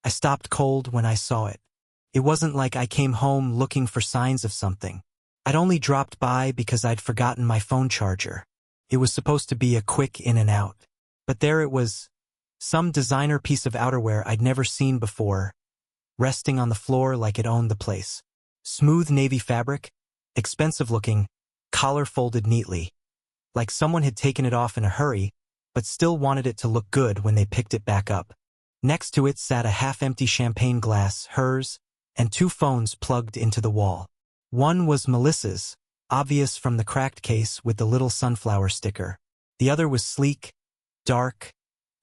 I stopped cold when I saw it. It wasn't like I came home looking for signs of something. I'd only dropped by because I'd forgotten my phone charger. It was supposed to be a quick in and out. But there it was, some designer piece of outerwear I'd never seen before, resting on the floor like it owned the place. Smooth navy fabric, expensive looking, collar folded neatly. Like someone had taken it off in a hurry, but still wanted it to look good when they picked it back up. Next to it sat a half-empty champagne glass, hers, and two phones plugged into the wall. One was Melissa's, obvious from the cracked case with the little sunflower sticker. The other was sleek, dark,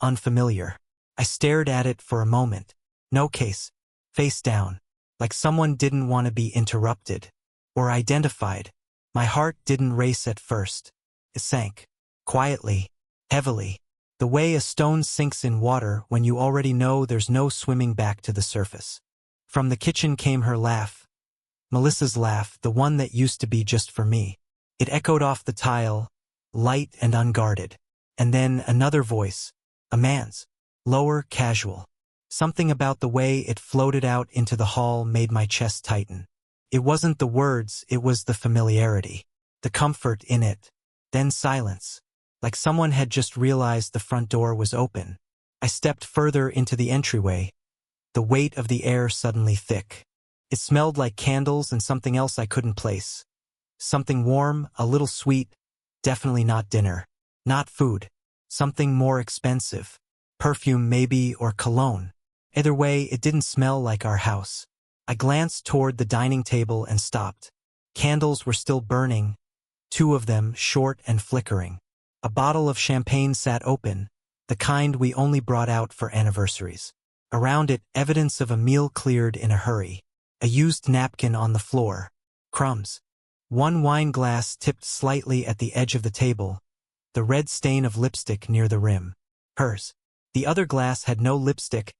unfamiliar. I stared at it for a moment. No case, face down, like someone didn't want to be interrupted or identified. My heart didn't race at first. It sank, quietly, heavily, the way a stone sinks in water when you already know there's no swimming back to the surface. From the kitchen came her laugh. Melissa's laugh, the one that used to be just for me. It echoed off the tile, light and unguarded. And then another voice, a man's, lower, casual. Something about the way it floated out into the hall made my chest tighten. It wasn't the words, it was the familiarity, the comfort in it. Then silence, like someone had just realized the front door was open. I stepped further into the entryway, the weight of the air suddenly thick. It smelled like candles and something else I couldn't place. Something warm, a little sweet, definitely not dinner. Not food. Something more expensive. Perfume maybe, or cologne. Either way, it didn't smell like our house. I glanced toward the dining table and stopped. Candles were still burning, two of them short and flickering. A bottle of champagne sat open, the kind we only brought out for anniversaries. Around it, evidence of a meal cleared in a hurry. A used napkin on the floor. Crumbs. One wine glass tipped slightly at the edge of the table, the red stain of lipstick near the rim. Hers. The other glass had no lipstick,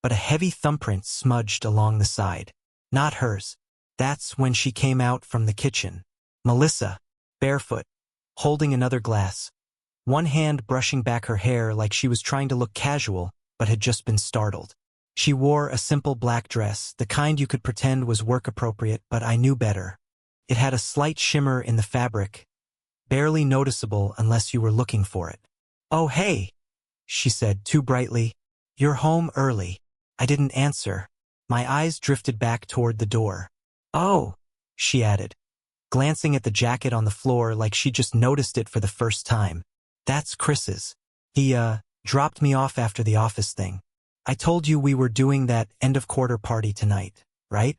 but a heavy thumbprint smudged along the side. Not hers. That's when she came out from the kitchen. Melissa, barefoot, holding another glass. One hand brushing back her hair like she was trying to look casual, but had just been startled. She wore a simple black dress, the kind you could pretend was work-appropriate, but I knew better. It had a slight shimmer in the fabric, barely noticeable unless you were looking for it. "Oh, hey," she said too brightly. "You're home early." I didn't answer. My eyes drifted back toward the door. "Oh," she added, glancing at the jacket on the floor like she just noticed it for the first time. "That's Chris's. He, dropped me off after the office thing. I told you we were doing that end-of-quarter party tonight, right?"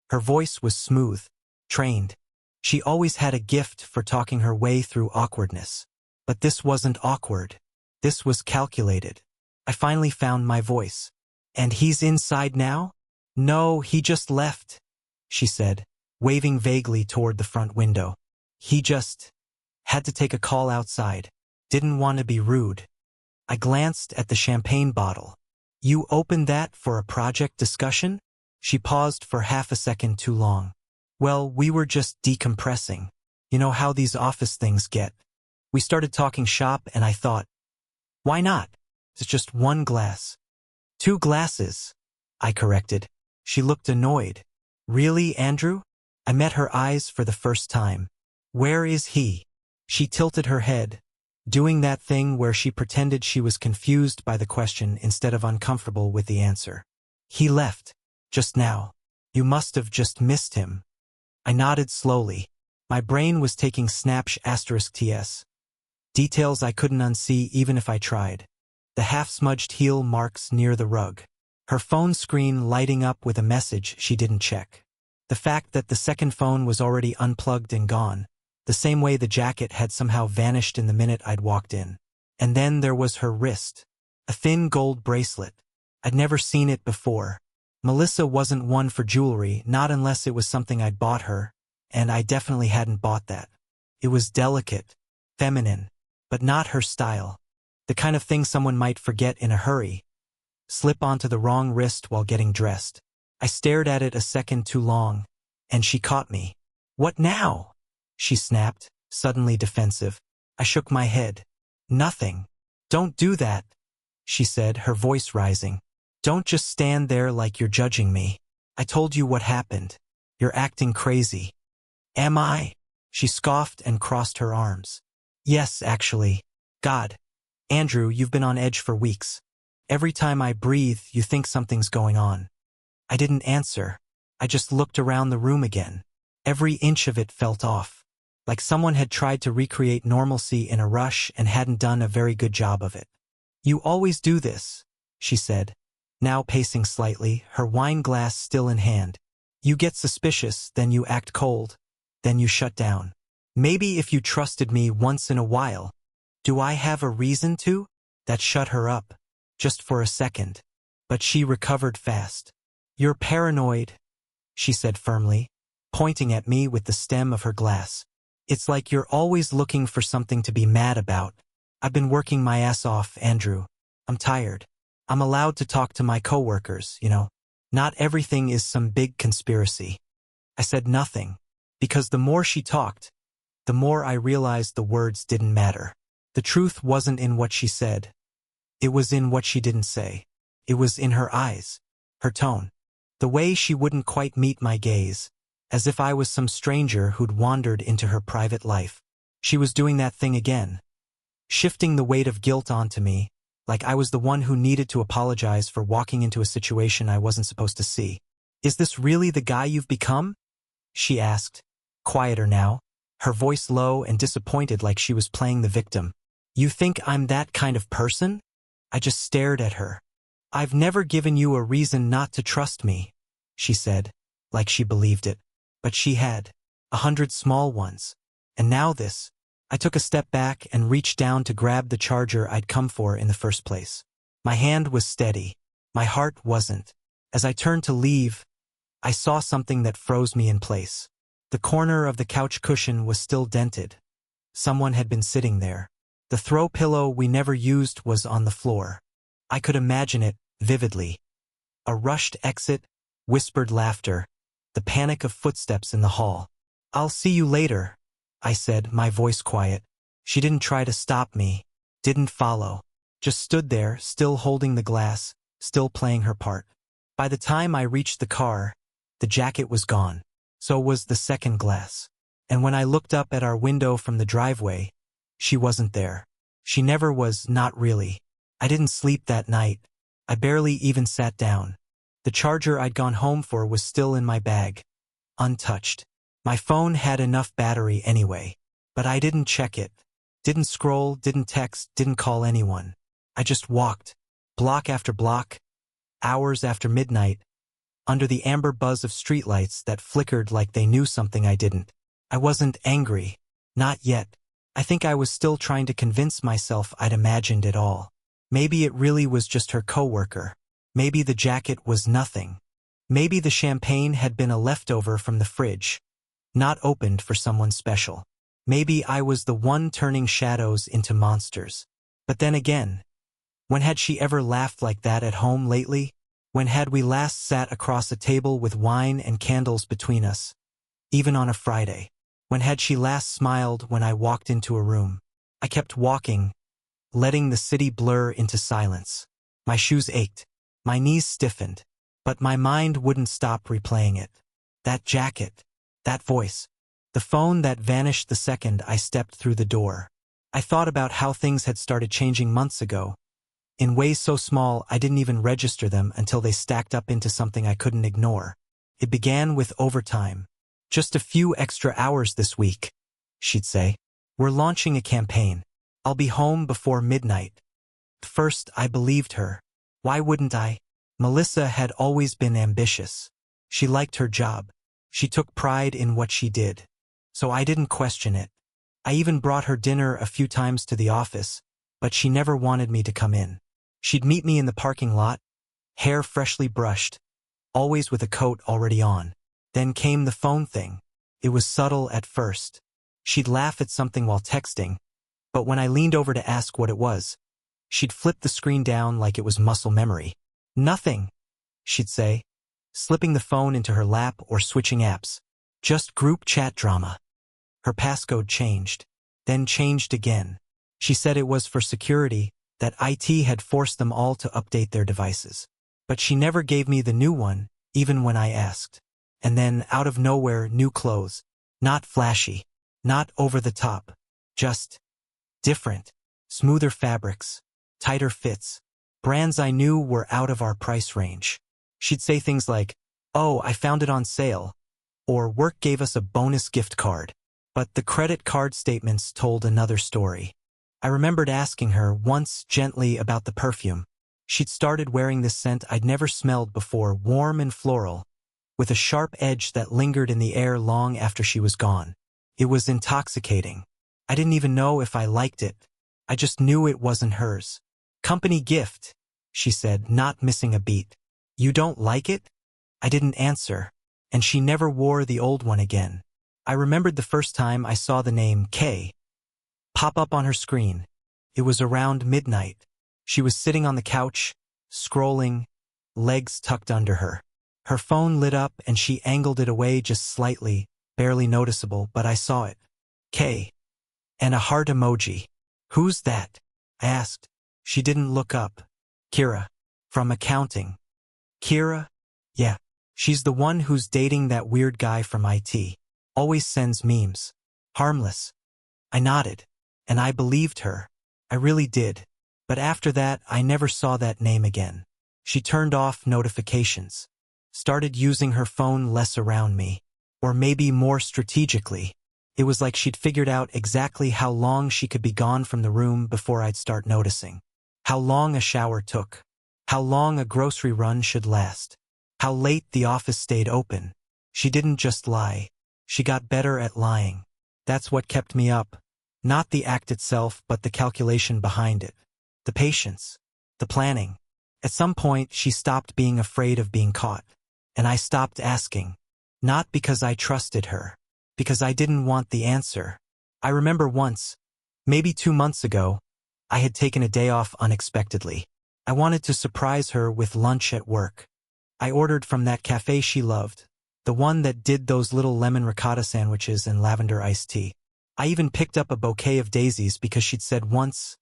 Her voice was smooth, trained. She always had a gift for talking her way through awkwardness. But this wasn't awkward. This was calculated. I finally found my voice. "And he's inside now?" "No, he just left," she said, waving vaguely toward the front window. "He just had to take a call outside. Didn't want to be rude." I glanced at the champagne bottle. "You opened that for a project discussion?" She paused for half a second too long. "Well, we were just decompressing. You know how these office things get." We started talking shop and I thought, why not? It's just one glass. "2 glasses," I corrected. She looked annoyed. "Really, Andrew?" I met her eyes for the first time. "Where is he?" She tilted her head, doing that thing where she pretended she was confused by the question instead of uncomfortable with the answer. "He left. Just now. You must have just missed him." I nodded slowly. My brain was taking **TS. Details I couldn't unsee even if I tried. The half-smudged heel marks near the rug. Her phone screen lighting up with a message she didn't check. The fact that the second phone was already unplugged and gone, the same way the jacket had somehow vanished in the minute I'd walked in. And then there was her wrist. A thin gold bracelet. I'd never seen it before. Melissa wasn't one for jewelry, not unless it was something I'd bought her, and I definitely hadn't bought that. It was delicate, feminine, but not her style. The kind of thing someone might forget in a hurry. Slip onto the wrong wrist while getting dressed. I stared at it a second too long, and she caught me. "What now?" she snapped, suddenly defensive. I shook my head. "Nothing." "Don't do that," she said, her voice rising. Don't just stand there like you're judging me. I told you what happened. You're acting crazy. Am I? She scoffed and crossed her arms. Yes, actually. God. Andrew, you've been on edge for weeks. Every time I breathe, you think something's going on. I didn't answer. I just looked around the room again. Every inch of it felt off. Like someone had tried to recreate normalcy in a rush and hadn't done a very good job of it. You always do this, she said, now pacing slightly, her wine glass still in hand. You get suspicious, then you act cold, then you shut down. Maybe if you trusted me once in a while. Do I have a reason to? That shut her up, just for a second. But she recovered fast. You're paranoid, she said firmly, pointing at me with the stem of her glass. It's like you're always looking for something to be mad about. I've been working my ass off, Andrew. I'm tired. I'm allowed to talk to my coworkers, you know. Not everything is some big conspiracy. I said nothing, because the more she talked, the more I realized the words didn't matter. The truth wasn't in what she said. It was in what she didn't say. It was in her eyes, her tone, the way she wouldn't quite meet my gaze, as if I was some stranger who'd wandered into her private life. She was doing that thing again, shifting the weight of guilt onto me, like I was the one who needed to apologize for walking into a situation I wasn't supposed to see. Is this really the guy you've become? She asked, quieter now, her voice low and disappointed like she was playing the victim. You think I'm that kind of person? I just stared at her. I've never given you a reason not to trust me, she said, like she believed it. But she had. 100 small ones. And now this. I took a step back and reached down to grab the charger I'd come for in the first place. My hand was steady. My heart wasn't. As I turned to leave, I saw something that froze me in place. The corner of the couch cushion was still dented. Someone had been sitting there. The throw pillow we never used was on the floor. I could imagine it vividly. A rushed exit, whispered laughter, the panic of footsteps in the hall. I'll see you later, I said, my voice quiet. She didn't try to stop me, didn't follow, just stood there, still holding the glass, still playing her part. By the time I reached the car, the jacket was gone. So was the second glass. And when I looked up at our window from the driveway, she wasn't there. She never was, not really. I didn't sleep that night. I barely even sat down. The charger I'd gone home for was still in my bag, untouched. My phone had enough battery anyway, but I didn't check it. Didn't scroll, didn't text, didn't call anyone. I just walked, block after block, hours after midnight, under the amber buzz of streetlights that flickered like they knew something I didn't. I wasn't angry. Not yet. I think I was still trying to convince myself I'd imagined it all. Maybe it really was just her coworker. Maybe the jacket was nothing. Maybe the champagne had been a leftover from the fridge, not opened for someone special. Maybe I was the one turning shadows into monsters. But then again, when had she ever laughed like that at home lately? When had we last sat across a table with wine and candles between us? Even on a Friday. When had she last smiled when I walked into a room? I kept walking, letting the city blur into silence. My shoes ached. My knees stiffened. But my mind wouldn't stop replaying it. That jacket. That voice. The phone that vanished the second I stepped through the door. I thought about how things had started changing months ago. In ways so small I didn't even register them until they stacked up into something I couldn't ignore. It began with overtime. Just a few extra hours this week, she'd say. We're launching a campaign. I'll be home before midnight. First, I believed her. Why wouldn't I? Melissa had always been ambitious. She liked her job. She took pride in what she did. So I didn't question it. I even brought her dinner a few times to the office, but she never wanted me to come in. She'd meet me in the parking lot, hair freshly brushed, always with a coat already on. Then came the phone thing. It was subtle at first. She'd laugh at something while texting, but when I leaned over to ask what it was, she'd flip the screen down like it was muscle memory. Nothing, she'd say, slipping the phone into her lap or switching apps. Just group chat drama. Her passcode changed, then changed again. She said it was for security, that IT had forced them all to update their devices. But she never gave me the new one, even when I asked. And then, out of nowhere, new clothes. Not flashy. Not over the top. Just different. Smoother fabrics. Tighter fits. Brands I knew were out of our price range. She'd say things like, "Oh, I found it on sale," or "Work gave us a bonus gift card." But the credit card statements told another story. I remembered asking her once gently about the perfume. She'd started wearing this scent I'd never smelled before, warm and floral, with a sharp edge that lingered in the air long after she was gone. It was intoxicating. I didn't even know if I liked it. I just knew it wasn't hers. "Company gift," she said, not missing a beat. "You don't like it?" I didn't answer, and she never wore the old one again. I remembered the first time I saw the name K pop up on her screen. It was around midnight. She was sitting on the couch, scrolling, legs tucked under her. Her phone lit up and she angled it away just slightly, barely noticeable, but I saw it. K. And a heart emoji. "Who's that?" I asked. She didn't look up. "Kira. From accounting." "Kira? Yeah. She's the one who's dating that weird guy from IT. Always sends memes. Harmless." I nodded. And I believed her. I really did. But after that, I never saw that name again. She turned off notifications. Started using her phone less around me. Or maybe more strategically. It was like she'd figured out exactly how long she could be gone from the room before I'd start noticing. How long a shower took. How long a grocery run should last. How late the office stayed open. She didn't just lie. She got better at lying. That's what kept me up. Not the act itself, but the calculation behind it. The patience. The planning. At some point, she stopped being afraid of being caught. And I stopped asking. Not because I trusted her. Because I didn't want the answer. I remember once, maybe 2 months ago, I had taken a day off unexpectedly. I wanted to surprise her with lunch at work. I ordered from that cafe she loved. The one that did those little lemon ricotta sandwiches and lavender iced tea. I even picked up a bouquet of daisies because she'd said once,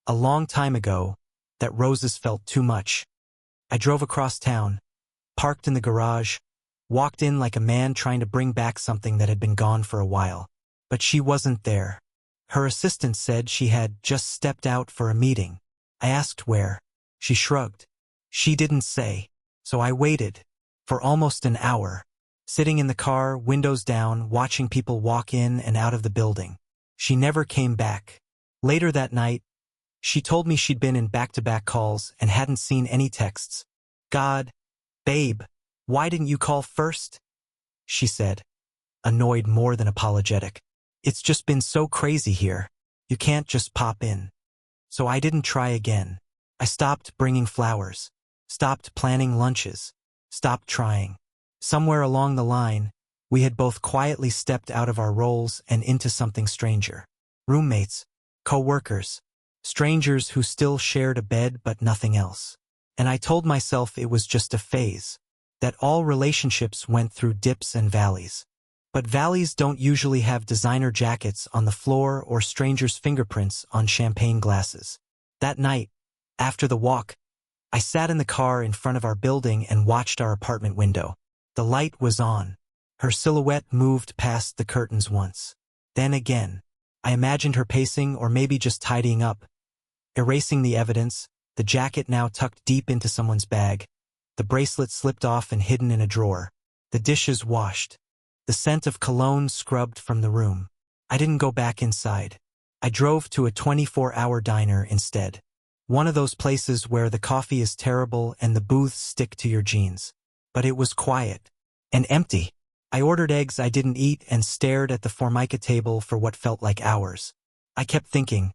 a long time ago, that roses felt too much. I drove across town, parked in the garage, walked in like a man trying to bring back something that had been gone for a while. But she wasn't there. Her assistant said she had just stepped out for a meeting. I asked where. She shrugged. She didn't say. So I waited. For almost an hour. Sitting in the car, windows down, watching people walk in and out of the building. She never came back. Later that night, she told me she'd been in back-to-back calls and hadn't seen any texts. "God, babe, why didn't you call first?" she said, annoyed more than apologetic. "It's just been so crazy here. You can't just pop in." So I didn't try again. I stopped bringing flowers. Stopped planning lunches. Stopped trying. Somewhere along the line, we had both quietly stepped out of our roles and into something stranger. Roommates, co-workers, strangers who still shared a bed but nothing else. And I told myself it was just a phase, that all relationships went through dips and valleys. But valleys don't usually have designer jackets on the floor or strangers' fingerprints on champagne glasses. That night, after the walk, I sat in the car in front of our building and watched our apartment window. The light was on. Her silhouette moved past the curtains once. Then again. I imagined her pacing or maybe just tidying up. Erasing the evidence, the jacket now tucked deep into someone's bag. The bracelet slipped off and hidden in a drawer. The dishes washed. The scent of cologne scrubbed from the room. I didn't go back inside. I drove to a 24-hour diner instead. One of those places where the coffee is terrible and the booths stick to your jeans. But it was quiet. And empty. I ordered eggs I didn't eat and stared at the Formica table for what felt like hours. I kept thinking,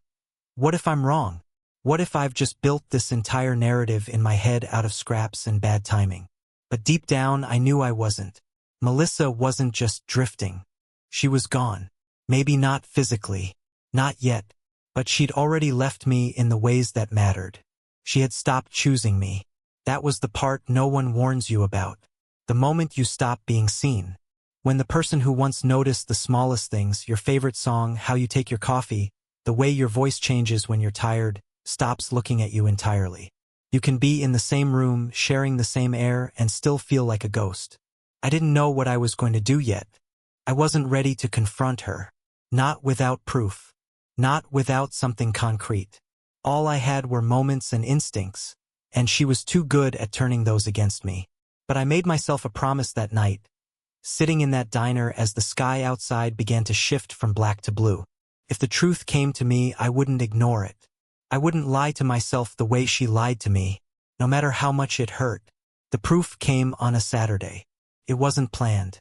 what if I'm wrong? What if I've just built this entire narrative in my head out of scraps and bad timing? But deep down, I knew I wasn't. Melissa wasn't just drifting. She was gone. Maybe not physically. Not yet. But she'd already left me in the ways that mattered. She had stopped choosing me. That was the part no one warns you about. The moment you stop being seen. When the person who once noticed the smallest things, your favorite song, how you take your coffee, the way your voice changes when you're tired, stops looking at you entirely. You can be in the same room, sharing the same air, and still feel like a ghost. I didn't know what I was going to do yet. I wasn't ready to confront her. Not without proof. Not without something concrete. All I had were moments and instincts, and she was too good at turning those against me. But I made myself a promise that night, sitting in that diner as the sky outside began to shift from black to blue. If the truth came to me, I wouldn't ignore it. I wouldn't lie to myself the way she lied to me, no matter how much it hurt. The proof came on a Saturday. It wasn't planned.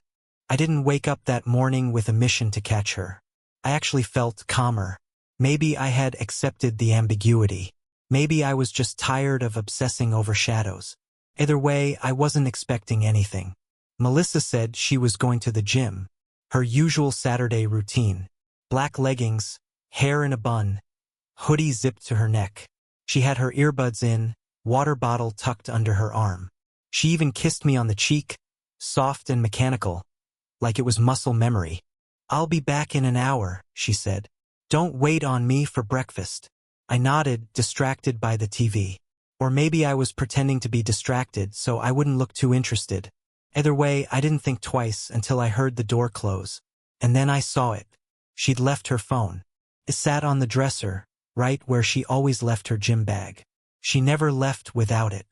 I didn't wake up that morning with a mission to catch her. I actually felt calmer. Maybe I had accepted the ambiguity. Maybe I was just tired of obsessing over shadows. Either way, I wasn't expecting anything. Melissa said she was going to the gym. Her usual Saturday routine. Black leggings, hair in a bun, hoodie zipped to her neck. She had her earbuds in, water bottle tucked under her arm. She even kissed me on the cheek, soft and mechanical, like it was muscle memory. "I'll be back in an hour," she said. "Don't wait on me for breakfast." I nodded, distracted by the TV. Or maybe I was pretending to be distracted so I wouldn't look too interested. Either way, I didn't think twice until I heard the door close. And then I saw it. She'd left her phone. It sat on the dresser, right where she always left her gym bag. She never left without it.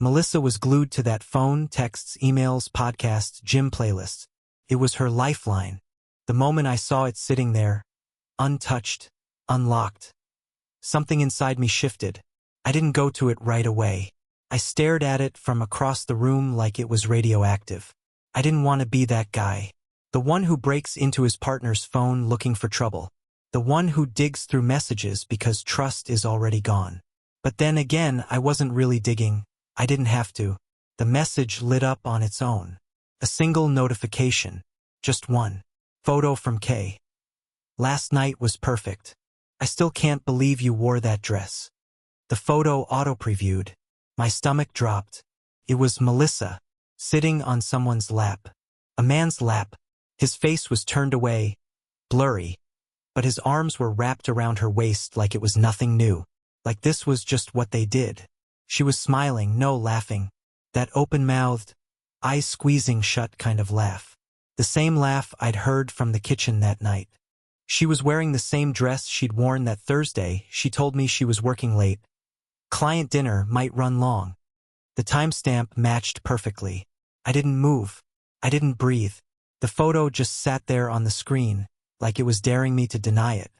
Melissa was glued to that phone, texts, emails, podcasts, gym playlists. It was her lifeline. The moment I saw it sitting there, untouched, unlocked, something inside me shifted. I didn't go to it right away. I stared at it from across the room like it was radioactive. I didn't want to be that guy. The one who breaks into his partner's phone looking for trouble. The one who digs through messages because trust is already gone. But then again, I wasn't really digging. I didn't have to. The message lit up on its own. A single notification. Just one. Photo from Kay. "Last night was perfect. I still can't believe you wore that dress." The photo auto-previewed. My stomach dropped. It was Melissa, sitting on someone's lap. A man's lap. His face was turned away, blurry, but his arms were wrapped around her waist like it was nothing new. Like this was just what they did. She was smiling, no laughing. That open-mouthed, eyes squeezing shut kind of laugh. The same laugh I'd heard from the kitchen that night. She was wearing the same dress she'd worn that Thursday. She told me she was working late. Client dinner might run long. The timestamp matched perfectly. I didn't move. I didn't breathe. The photo just sat there on the screen, like it was daring me to deny it.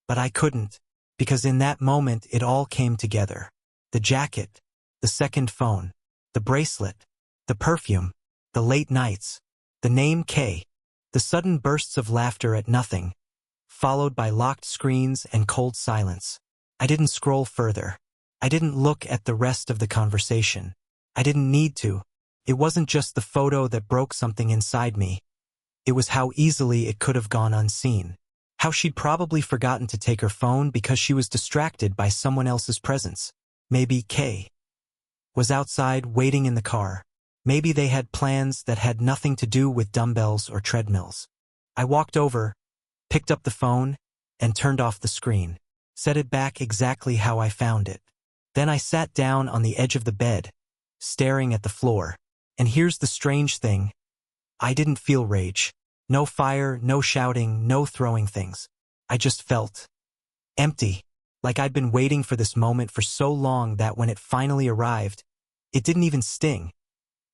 But I couldn't, because in that moment it all came together. The jacket, the second phone, the bracelet, the perfume, the late nights, the name Kay, the sudden bursts of laughter at nothing, followed by locked screens and cold silence. I didn't scroll further. I didn't look at the rest of the conversation. I didn't need to. It wasn't just the photo that broke something inside me. It was how easily it could have gone unseen. How she'd probably forgotten to take her phone because she was distracted by someone else's presence. Maybe Kay was outside waiting in the car. Maybe they had plans that had nothing to do with dumbbells or treadmills. I walked over, picked up the phone, and turned off the screen. Set it back exactly how I found it. Then I sat down on the edge of the bed, staring at the floor. And here's the strange thing. I didn't feel rage. No fire, no shouting, no throwing things. I just felt empty. Like I'd been waiting for this moment for so long that when it finally arrived, it didn't even sting.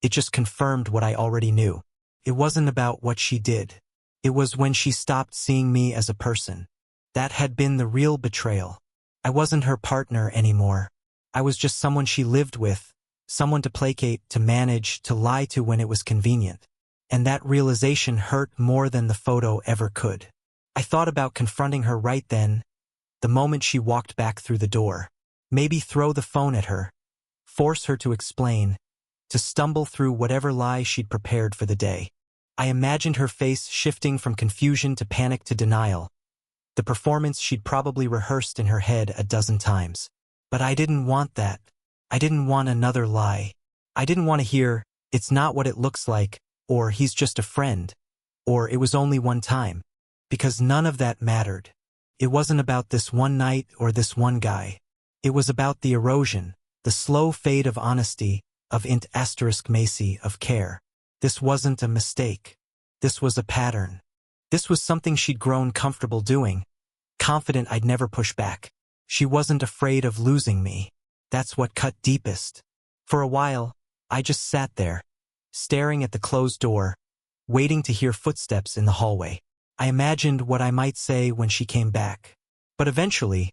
It just confirmed what I already knew. It wasn't about what she did. It was when she stopped seeing me as a person. That had been the real betrayal. I wasn't her partner anymore. I was just someone she lived with, someone to placate, to manage, to lie to when it was convenient. And that realization hurt more than the photo ever could. I thought about confronting her right then, the moment she walked back through the door. Maybe throw the phone at her, force her to explain, to stumble through whatever lie she'd prepared for the day. I imagined her face shifting from confusion to panic to denial, the performance she'd probably rehearsed in her head a dozen times. But I didn't want that. I didn't want another lie. I didn't want to hear, "It's not what it looks like," or "He's just a friend," or "It was only one time." Because none of that mattered. It wasn't about this one night or this one guy. It was about the erosion, The slow fade of honesty, of int asterisk Macy, of care. This wasn't a mistake. This was a pattern. This was something she'd grown comfortable doing, confident I'd never push back. She wasn't afraid of losing me. That's what cut deepest. For a while, I just sat there, staring at the closed door, waiting to hear footsteps in the hallway. I imagined what I might say when she came back. But eventually,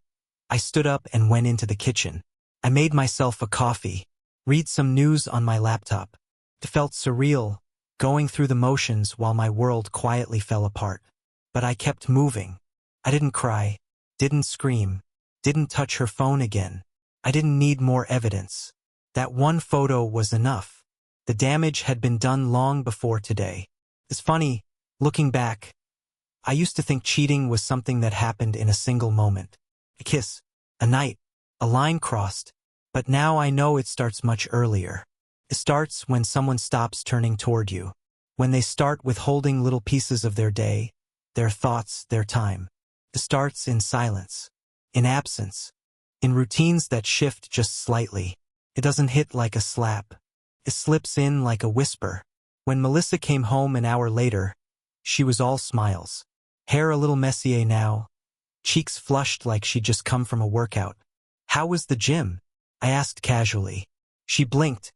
I stood up and went into the kitchen. I made myself a coffee, read some news on my laptop. It felt surreal, going through the motions while my world quietly fell apart. But I kept moving. I didn't cry, didn't scream, didn't touch her phone again. I didn't need more evidence. That one photo was enough. The damage had been done long before today. It's funny, looking back, I used to think cheating was something that happened in a single moment. A kiss, a night, a line crossed. But now I know it starts much earlier. It starts when someone stops turning toward you. When they start withholding little pieces of their day, their thoughts, their time. It starts in silence, in absence, in routines that shift just slightly. It doesn't hit like a slap. It slips in like a whisper. When Melissa came home an hour later, she was all smiles. Hair a little messier now, cheeks flushed like she'd just come from a workout. "How was the gym?" I asked casually. She blinked,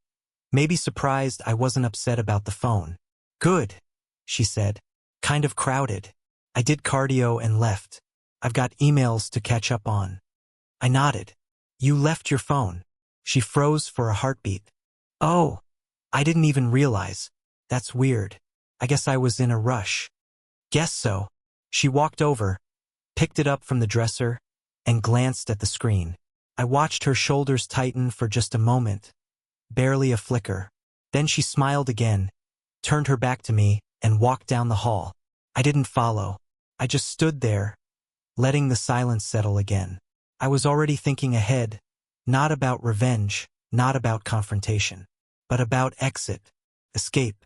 maybe surprised I wasn't upset about the phone. "Good," she said. "Kind of crowded. I did cardio and left. I've got emails to catch up on." I nodded. "You left your phone." She froze for a heartbeat. "Oh, I didn't even realize. That's weird. I guess I was in a rush." "Guess so." She walked over, picked it up from the dresser, and glanced at the screen. I watched her shoulders tighten for just a moment, barely a flicker. Then she smiled again, turned her back to me, and walked down the hall. I didn't follow. I just stood there, letting the silence settle again. I was already thinking ahead, not about revenge, not about confrontation, but about exit, escape,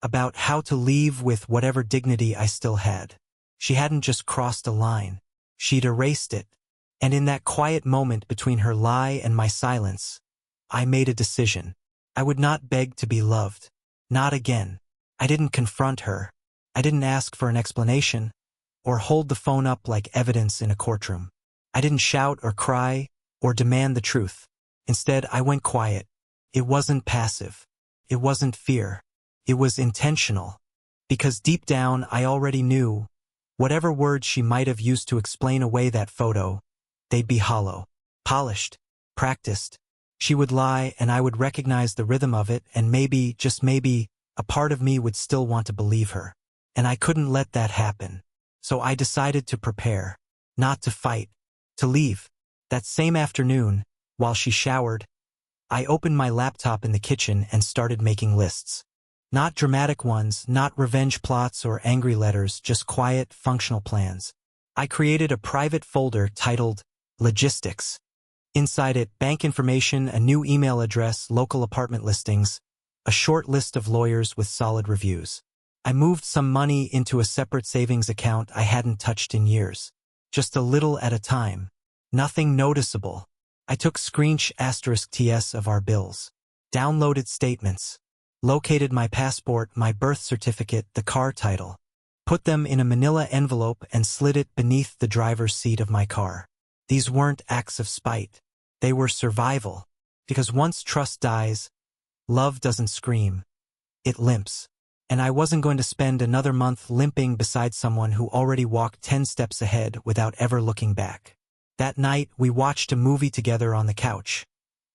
about how to leave with whatever dignity I still had. She hadn't just crossed a line. She'd erased it. And in that quiet moment between her lie and my silence, I made a decision. I would not beg to be loved. Not again. I didn't confront her. I didn't ask for an explanation, or hold the phone up like evidence in a courtroom. I didn't shout or cry, or demand the truth. Instead, I went quiet. It wasn't passive. It wasn't fear. It was intentional. Because deep down, I already knew, whatever words she might have used to explain away that photo, they'd be hollow, polished, practiced. She would lie and I would recognize the rhythm of it, and maybe, just maybe, a part of me would still want to believe her. And I couldn't let that happen. So I decided to prepare, not to fight, to leave. That same afternoon, while she showered, I opened my laptop in the kitchen and started making lists. Not dramatic ones, not revenge plots or angry letters, just quiet, functional plans. I created a private folder titled Logistics. Inside it, bank information, a new email address, local apartment listings, a short list of lawyers with solid reviews. I moved some money into a separate savings account I hadn't touched in years. Just a little at a time. Nothing noticeable. I took *TS of our bills. Downloaded statements. Located my passport, my birth certificate, the car title. Put them in a manila envelope and slid it beneath the driver's seat of my car. These weren't acts of spite. They were survival. Because once trust dies, love doesn't scream. It limps. And I wasn't going to spend another month limping beside someone who already walked 10 steps ahead without ever looking back. That night, we watched a movie together on the couch.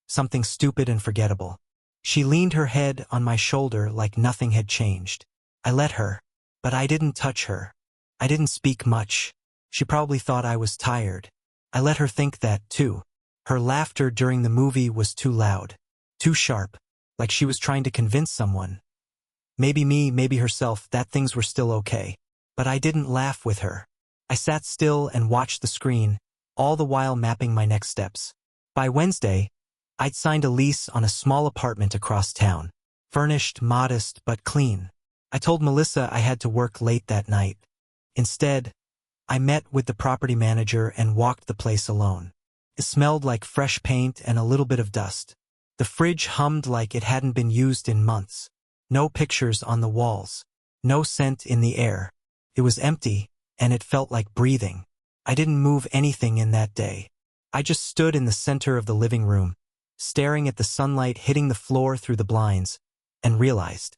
Something stupid and forgettable. She leaned her head on my shoulder like nothing had changed. I let her, but I didn't touch her. I didn't speak much. She probably thought I was tired. I let her think that, too. Her laughter during the movie was too loud, too sharp, like she was trying to convince someone. Maybe me, maybe herself, that things were still okay. But I didn't laugh with her. I sat still and watched the screen, all the while mapping my next steps. By Wednesday, I'd signed a lease on a small apartment across town. Furnished, modest, but clean. I told Melissa I had to work late that night. Instead, I met with the property manager and walked the place alone. It smelled like fresh paint and a little bit of dust. The fridge hummed like it hadn't been used in months. No pictures on the walls. No scent in the air. It was empty, and it felt like breathing. I didn't move anything in that day. I just stood in the center of the living room, staring at the sunlight hitting the floor through the blinds, and realized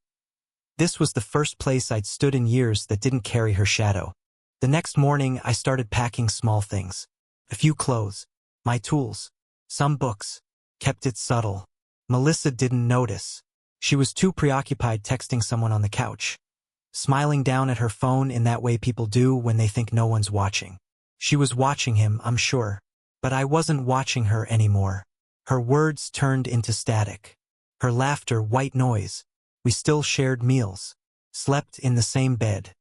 this was the first place I'd stood in years that didn't carry her shadow. The next morning, I started packing small things. A few clothes, my tools, some books. Kept it subtle. Melissa didn't notice. She was too preoccupied texting someone on the couch, smiling down at her phone in that way people do when they think no one's watching. She was watching him, I'm sure. But I wasn't watching her anymore. Her words turned into static. Her laughter, white noise. We still shared meals, slept in the same bed.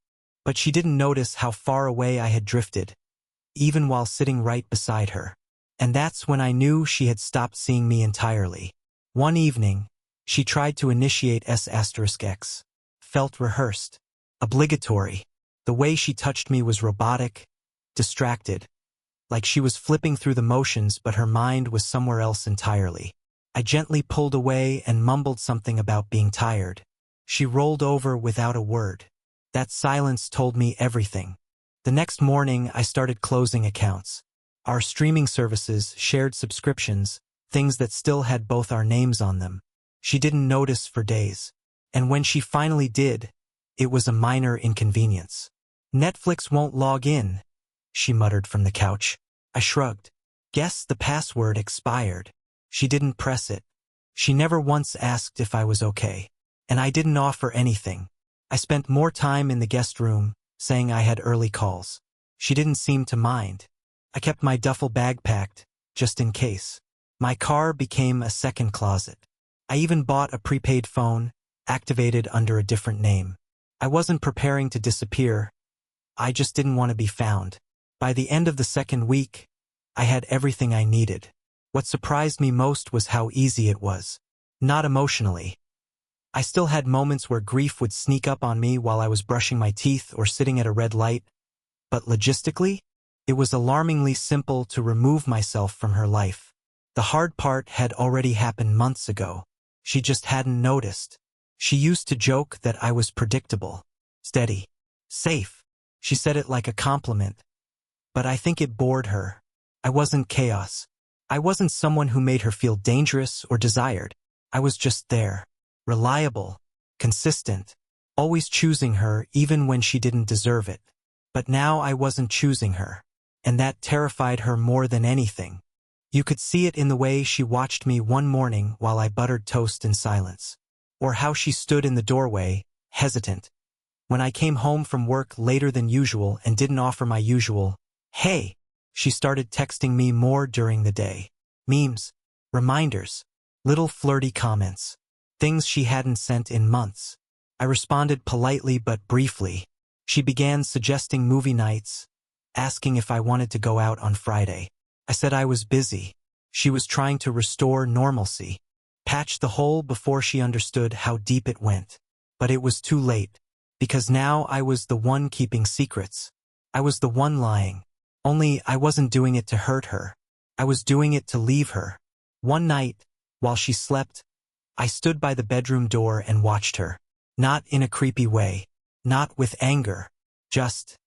But she didn't notice how far away I had drifted, even while sitting right beside her. And that's when I knew she had stopped seeing me entirely. One evening, she tried to initiate S*X. Felt rehearsed, obligatory. The way she touched me was robotic, distracted, like she was flipping through the motions but her mind was somewhere else entirely. I gently pulled away and mumbled something about being tired. She rolled over without a word. That silence told me everything. The next morning, I started closing accounts. Our streaming services, shared subscriptions, things that still had both our names on them. She didn't notice for days. And when she finally did, it was a minor inconvenience. "Netflix won't log in," she muttered from the couch. I shrugged. Guess the password expired. She didn't press it. She never once asked if I was okay. And I didn't offer anything. I spent more time in the guest room, saying I had early calls. She didn't seem to mind. I kept my duffel bag packed, just in case. My car became a second closet. I even bought a prepaid phone, activated under a different name. I wasn't preparing to disappear. I just didn't want to be found. By the end of the second week, I had everything I needed. What surprised me most was how easy it was. Not emotionally. I still had moments where grief would sneak up on me while I was brushing my teeth or sitting at a red light. But logistically, it was alarmingly simple to remove myself from her life. The hard part had already happened months ago. She just hadn't noticed. She used to joke that I was predictable, steady, safe. She said it like a compliment. But I think it bored her. I wasn't chaos. I wasn't someone who made her feel dangerous or desired. I was just there. Reliable, consistent, always choosing her even when she didn't deserve it. But now I wasn't choosing her. And that terrified her more than anything. You could see it in the way she watched me one morning while I buttered toast in silence. Or how she stood in the doorway, hesitant. When I came home from work later than usual and didn't offer my usual, "Hey," she started texting me more during the day. Memes, reminders, little flirty comments. Things she hadn't sent in months. I responded politely but briefly. She began suggesting movie nights, asking if I wanted to go out on Friday. I said I was busy. She was trying to restore normalcy, patch the hole before she understood how deep it went. But it was too late, because now I was the one keeping secrets. I was the one lying. Only I wasn't doing it to hurt her. I was doing it to leave her. One night, while she slept, I stood by the bedroom door and watched her. Not in a creepy way. Not with anger. Just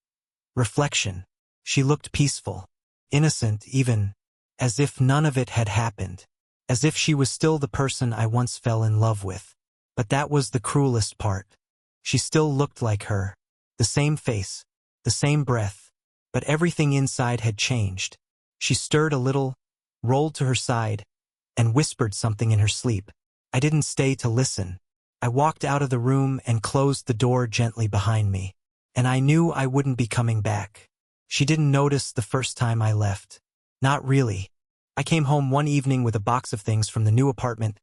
reflection. She looked peaceful. Innocent even. As if none of it had happened. As if she was still the person I once fell in love with. But that was the cruelest part. She still looked like her. The same face. The same breath. But everything inside had changed. She stirred a little, rolled to her side, and whispered something in her sleep. I didn't stay to listen. I walked out of the room and closed the door gently behind me. And I knew I wouldn't be coming back. She didn't notice the first time I left. Not really. I came home one evening with a box of things from the new apartment.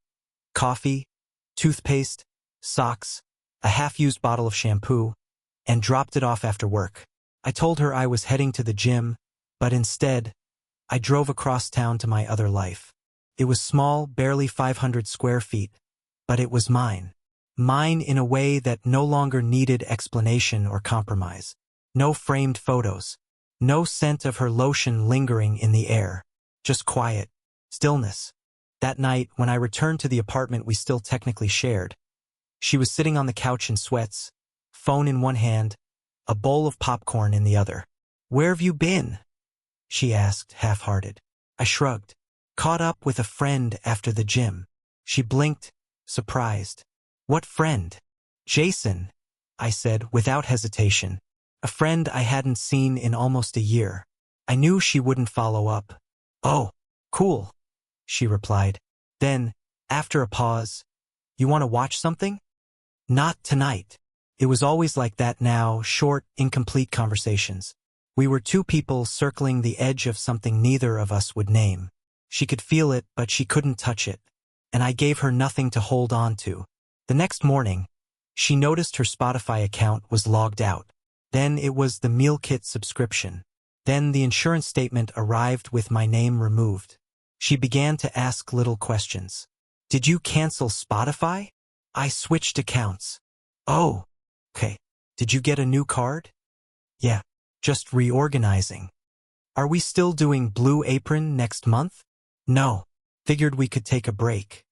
Coffee, toothpaste, socks, a half-used bottle of shampoo, and dropped it off after work. I told her I was heading to the gym, but instead, I drove across town to my other life. It was small, barely 500 square feet, but it was mine. Mine in a way that no longer needed explanation or compromise. No framed photos. No scent of her lotion lingering in the air. Just quiet. Stillness. That night, when I returned to the apartment we still technically shared, she was sitting on the couch in sweats, phone in one hand, a bowl of popcorn in the other. "Where have you been?" she asked, half-hearted. I shrugged. "Caught up with a friend after the gym." She blinked, surprised. "What friend?" "Jason," I said without hesitation. "A friend I hadn't seen in almost a year." I knew she wouldn't follow up. "Oh, cool," she replied. Then, after a pause, "You want to watch something?" "Not tonight." It was always like that now, short, incomplete conversations. We were two people circling the edge of something neither of us would name. She could feel it, but she couldn't touch it. And I gave her nothing to hold on to. The next morning, she noticed her Spotify account was logged out. Then it was the meal kit subscription. Then the insurance statement arrived with my name removed. She began to ask little questions. "Did you cancel Spotify?" "I switched accounts." "Oh, okay. Did you get a new card?" "Yeah, just reorganizing." "Are we still doing Blue Apron next month?" "No. Figured we could take a break."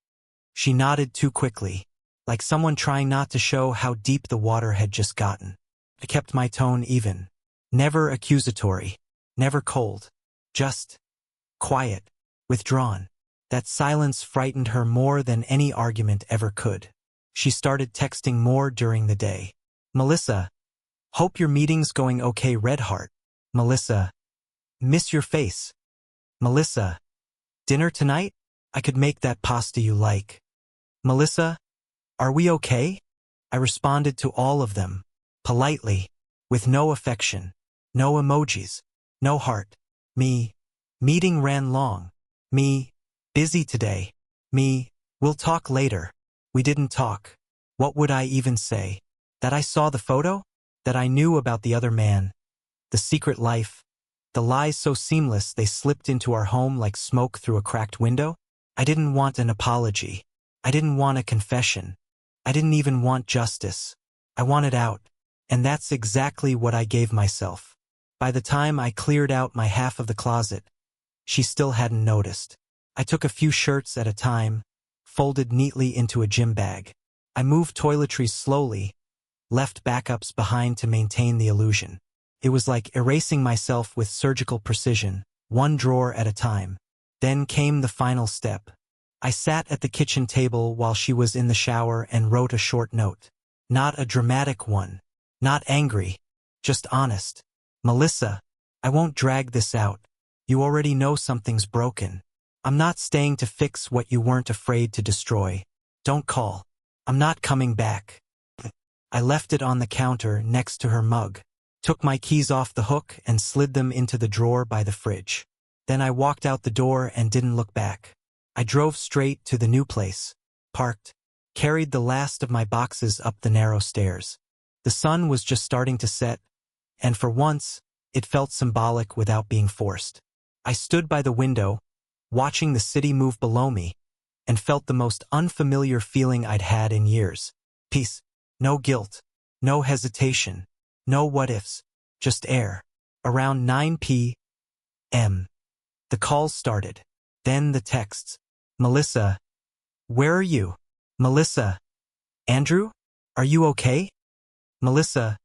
She nodded too quickly, like someone trying not to show how deep the water had just gotten. I kept my tone even. Never accusatory, never cold. Just quiet, withdrawn. That silence frightened her more than any argument ever could. She started texting more during the day. "Melissa, hope your meeting's going okay, Red Heart." "Melissa, miss your face." "Melissa, dinner tonight? I could make that pasta you like." "Melissa, are we okay?" I responded to all of them, politely, with no affection, no emojis, no heart. Me, meeting ran long. Me, busy today. Me, we'll talk later. We didn't talk. What would I even say? That I saw the photo? That I knew about the other man? The secret life? The lies so seamless they slipped into our home like smoke through a cracked window? I didn't want an apology. I didn't want a confession. I didn't even want justice. I wanted out. And that's exactly what I gave myself. By the time I cleared out my half of the closet, she still hadn't noticed. I took a few shirts at a time, folded neatly into a gym bag. I moved toiletries slowly, left backups behind to maintain the illusion. It was like erasing myself with surgical precision, one drawer at a time. Then came the final step. I sat at the kitchen table while she was in the shower and wrote a short note. Not a dramatic one. Not angry. Just honest. "Melissa, I won't drag this out. You already know something's broken. I'm not staying to fix what you weren't afraid to destroy. Don't call. I'm not coming back." I left it on the counter next to her mug, took my keys off the hook and slid them into the drawer by the fridge. Then I walked out the door and didn't look back. I drove straight to the new place, parked, carried the last of my boxes up the narrow stairs. The sun was just starting to set, and for once, it felt symbolic without being forced. I stood by the window, watching the city move below me, and felt the most unfamiliar feeling I'd had in years. Peace. No guilt. No hesitation. No what-ifs. Just air. Around 9 p.m. The calls started. Then the texts. "Melissa, where are you?" "Melissa, Andrew, are you okay?" "Melissa,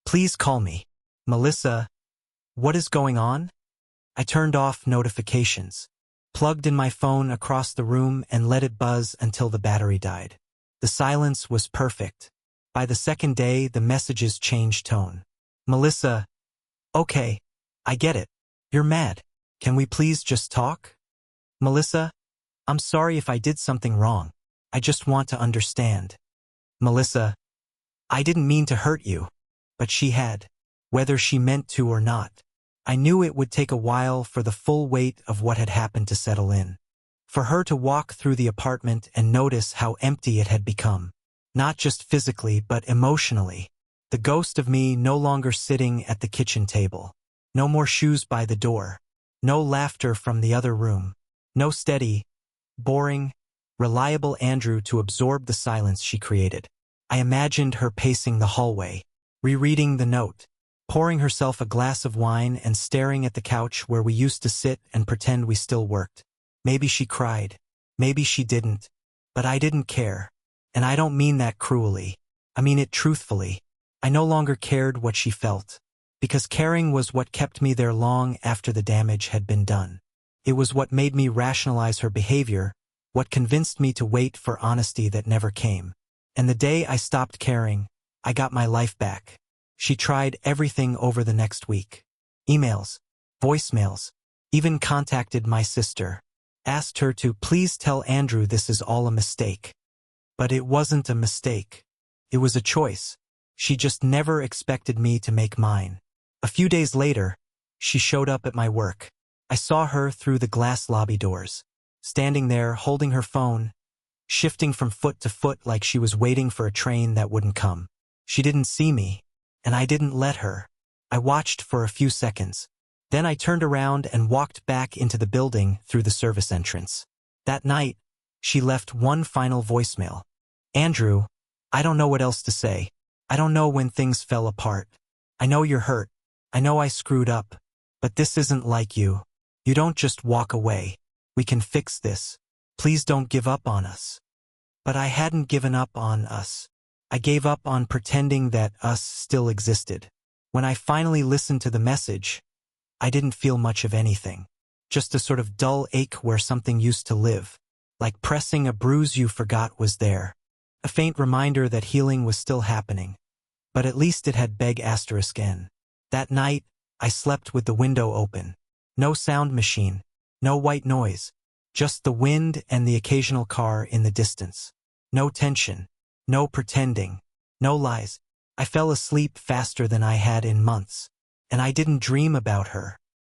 please call me." "Melissa, what is going on?" I turned off notifications, plugged in my phone across the room and let it buzz until the battery died. The silence was perfect. By the second day, the messages changed tone. "Melissa, okay, I get it. You're mad. Can we please just talk?" "Melissa, I'm sorry if I did something wrong. I just want to understand." "Melissa, I didn't mean to hurt you." But she had, whether she meant to or not. I knew it would take a while for the full weight of what had happened to settle in. For her to walk through the apartment and notice how empty it had become. Not just physically, but emotionally. The ghost of me no longer sitting at the kitchen table. No more shoes by the door. No laughter from the other room. No steady, boring, reliable Andrew to absorb the silence she created. I imagined her pacing the hallway, rereading the note, pouring herself a glass of wine and staring at the couch where we used to sit and pretend we still worked. Maybe she cried. Maybe she didn't. But I didn't care. And I don't mean that cruelly. I mean it truthfully. I no longer cared what she felt. Because caring was what kept me there long after the damage had been done. It was what made me rationalize her behavior, what convinced me to wait for honesty that never came. And the day I stopped caring, I got my life back. She tried everything over the next week. Emails, voicemails, even contacted my sister. Asked her to please tell Andrew this is all a mistake. But it wasn't a mistake. It was a choice. She just never expected me to make mine. A few days later, she showed up at my work. I saw her through the glass lobby doors, standing there holding her phone, shifting from foot to foot like she was waiting for a train that wouldn't come. She didn't see me, and I didn't let her. I watched for a few seconds. Then I turned around and walked back into the building through the service entrance. That night, she left one final voicemail. Andrew, I don't know what else to say. I don't know when things fell apart. I know you're hurt. I know I screwed up. But this isn't like you. You don't just walk away. We can fix this. Please don't give up on us. But I hadn't given up on us. I gave up on pretending that us still existed. When I finally listened to the message, I didn't feel much of anything. Just a sort of dull ache where something used to live. Like pressing a bruise you forgot was there. A faint reminder that healing was still happening. But at least it had big asterisk N. That night, I slept with the window open. No sound machine. No white noise. Just the wind and the occasional car in the distance. No tension. No pretending. No lies. I fell asleep faster than I had in months. And I didn't dream about her.